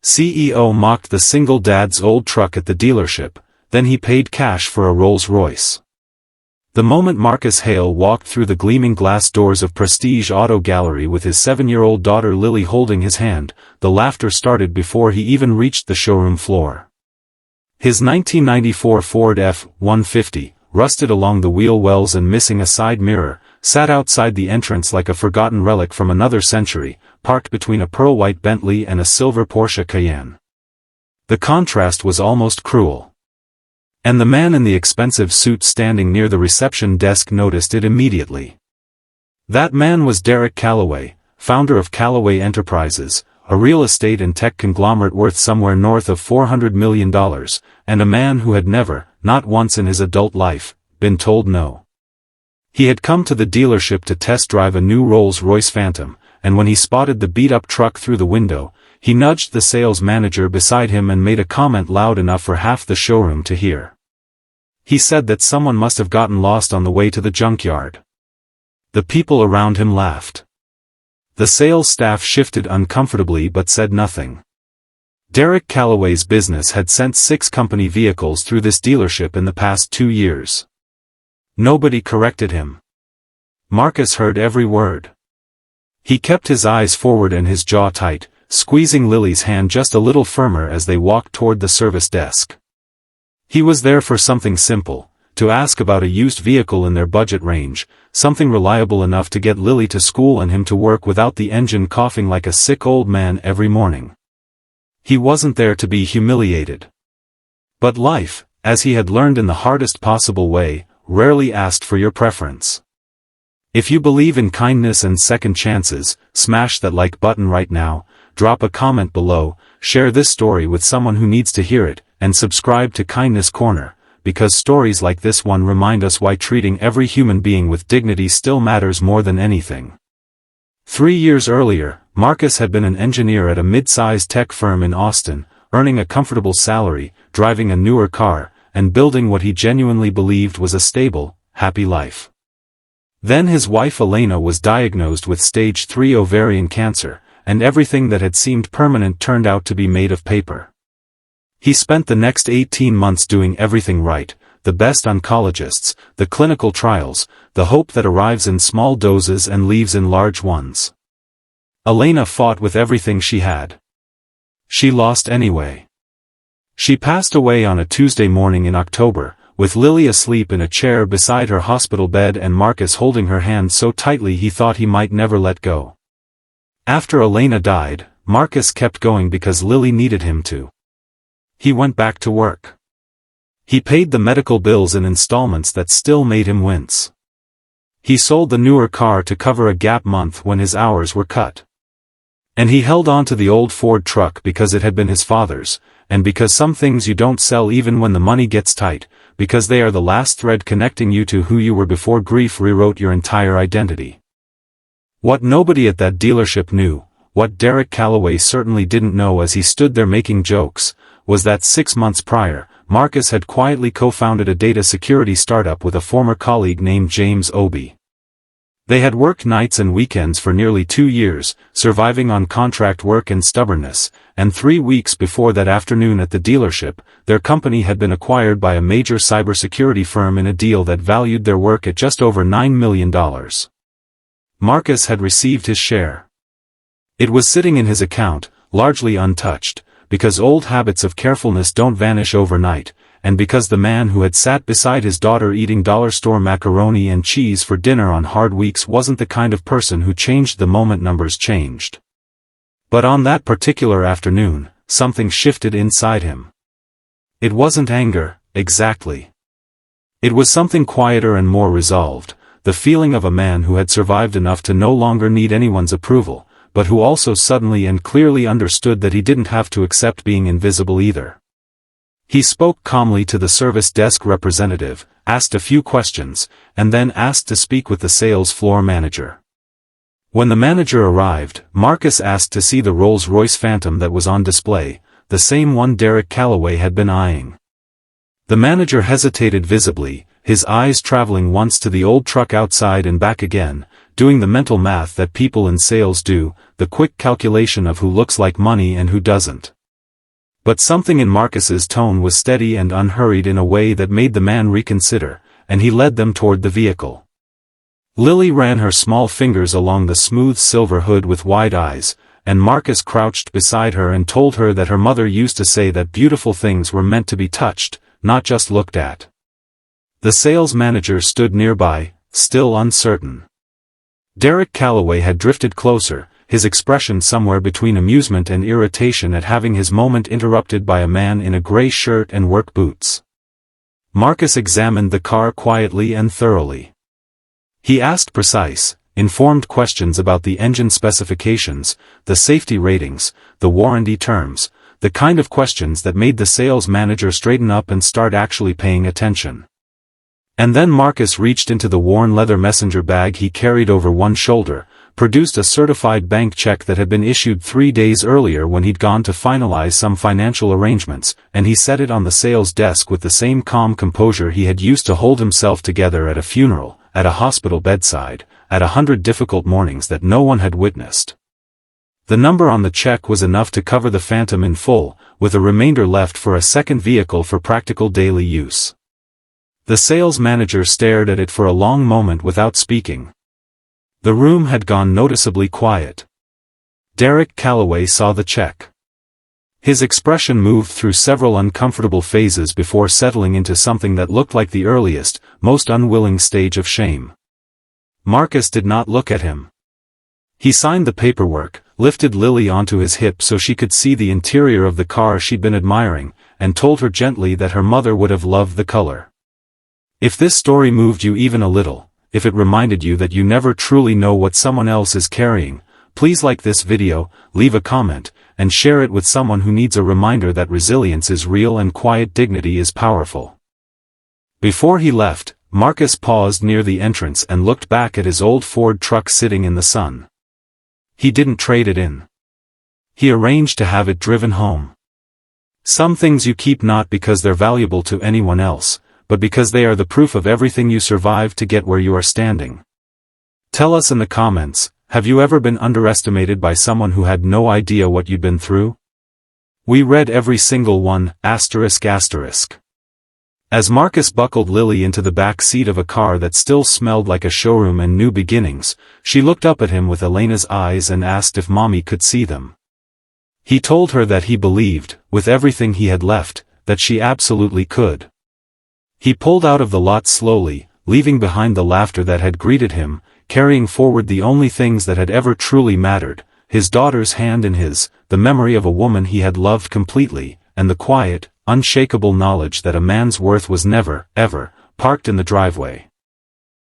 CEO mocked the single dad's old truck at the dealership, then he paid cash for a Rolls-Royce. The moment Marcus Hale walked through the gleaming glass doors of Prestige Auto Gallery with his 7-year-old daughter Lily holding his hand, the laughter started before he even reached the showroom floor. His 1994 Ford F-150, rusted along the wheel wells and missing a side mirror, sat outside the entrance like a forgotten relic from another century, parked between a pearl-white Bentley and a silver Porsche Cayenne. The contrast was almost cruel. And the man in the expensive suit standing near the reception desk noticed it immediately. That man was Derek Callaway, founder of Callaway Enterprises, a real estate and tech conglomerate worth somewhere north of $400 million, and a man who had never, not once in his adult life, been told no. He had come to the dealership to test drive a new Rolls-Royce Phantom, and when he spotted the beat-up truck through the window, he nudged the sales manager beside him and made a comment loud enough for half the showroom to hear. He said that someone must have gotten lost on the way to the junkyard. The people around him laughed. The sales staff shifted uncomfortably but said nothing. Derek Callaway's business had sent 6 company vehicles through this dealership in the past 2 years. Nobody corrected him. Marcus heard every word. He kept his eyes forward and his jaw tight, squeezing Lily's hand just a little firmer as they walked toward the service desk. He was there for something simple, to ask about a used vehicle in their budget range, something reliable enough to get Lily to school and him to work without the engine coughing like a sick old man every morning. He wasn't there to be humiliated. But life, as he had learned in the hardest possible way, rarely asked for your preference. If you believe in kindness and second chances, smash that like button right now, drop a comment below, share this story with someone who needs to hear it, and subscribe to Kindness Corner, because stories like this one remind us why treating every human being with dignity still matters more than anything. 3 years earlier, Marcus had been an engineer at a mid-sized tech firm in Austin, earning a comfortable salary, driving a newer car, and building what he genuinely believed was a stable, happy life. Then his wife Elena was diagnosed with stage 3 ovarian cancer, and everything that had seemed permanent turned out to be made of paper. He spent the next 18 months doing everything right, the best oncologists, the clinical trials, the hope that arrives in small doses and leaves in large ones. Elena fought with everything she had. She lost anyway. She passed away on a Tuesday morning in October, with Lily asleep in a chair beside her hospital bed and Marcus holding her hand so tightly he thought he might never let go. After Elena died, Marcus kept going because Lily needed him to. He went back to work. He paid the medical bills in installments that still made him wince. He sold the newer car to cover a gap month when his hours were cut. And he held on to the old Ford truck because it had been his father's, and because some things you don't sell even when the money gets tight, because they are the last thread connecting you to who you were before grief rewrote your entire identity. What nobody at that dealership knew, what Derek Callaway certainly didn't know as he stood there making jokes, was that 6 months prior, Marcus had quietly co-founded a data security startup with a former colleague named James Obey. They had worked nights and weekends for nearly 2 years, surviving on contract work and stubbornness, and 3 weeks before that afternoon at the dealership, their company had been acquired by a major cybersecurity firm in a deal that valued their work at just over $9 million. Marcus had received his share. It was sitting in his account, largely untouched, because old habits of carefulness don't vanish overnight, and because the man who had sat beside his daughter eating dollar store macaroni and cheese for dinner on hard weeks wasn't the kind of person who changed the moment numbers changed. But on that particular afternoon, something shifted inside him. It wasn't anger, exactly. It was something quieter and more resolved, the feeling of a man who had survived enough to no longer need anyone's approval, but who also suddenly and clearly understood that he didn't have to accept being invisible either. He spoke calmly to the service desk representative, asked a few questions, and then asked to speak with the sales floor manager. When the manager arrived, Marcus asked to see the Rolls-Royce Phantom that was on display, the same one Derek Callaway had been eyeing. The manager hesitated visibly, his eyes traveling once to the old truck outside and back again, doing the mental math that people in sales do, the quick calculation of who looks like money and who doesn't. But something in Marcus's tone was steady and unhurried in a way that made the man reconsider, and he led them toward the vehicle. Lily ran her small fingers along the smooth silver hood with wide eyes, and Marcus crouched beside her and told her that her mother used to say that beautiful things were meant to be touched, not just looked at. The sales manager stood nearby, still uncertain. Derek Calloway had drifted closer, his expression somewhere between amusement and irritation at having his moment interrupted by a man in a gray shirt and work boots. Marcus examined the car quietly and thoroughly. He asked precise, informed questions about the engine specifications, the safety ratings, the warranty terms, the kind of questions that made the sales manager straighten up and start actually paying attention. And then Marcus reached into the worn leather messenger bag he carried over one shoulder, produced a certified bank check that had been issued 3 days earlier when he'd gone to finalize some financial arrangements, and he set it on the sales desk with the same calm composure he had used to hold himself together at a funeral, at a hospital bedside, at 100 difficult mornings that no one had witnessed. The number on the check was enough to cover the Phantom in full, with a remainder left for a second vehicle for practical daily use. The sales manager stared at it for a long moment without speaking. The room had gone noticeably quiet. Derek Calloway saw the check. His expression moved through several uncomfortable phases before settling into something that looked like the earliest, most unwilling stage of shame. Marcus did not look at him. He signed the paperwork, lifted Lily onto his hip so she could see the interior of the car she'd been admiring, and told her gently that her mother would have loved the color. If this story moved you even a little, if it reminded you that you never truly know what someone else is carrying, please like this video, leave a comment, and share it with someone who needs a reminder that resilience is real and quiet dignity is powerful. Before he left, Marcus paused near the entrance and looked back at his old Ford truck sitting in the sun. He didn't trade it in. He arranged to have it driven home. Some things you keep not because they're valuable to anyone else, but because they are the proof of everything you survived to get where you are standing. Tell us in the comments, have you ever been underestimated by someone who had no idea what you'd been through? We read every single one, asterisk asterisk. As Marcus buckled Lily into the back seat of a car that still smelled like a showroom and new beginnings, she looked up at him with Elena's eyes and asked if Mommy could see them. He told her that he believed, with everything he had left, that she absolutely could. He pulled out of the lot slowly, leaving behind the laughter that had greeted him, carrying forward the only things that had ever truly mattered, his daughter's hand in his, the memory of a woman he had loved completely, and the quiet, unshakable knowledge that a man's worth was never, ever, parked in the driveway.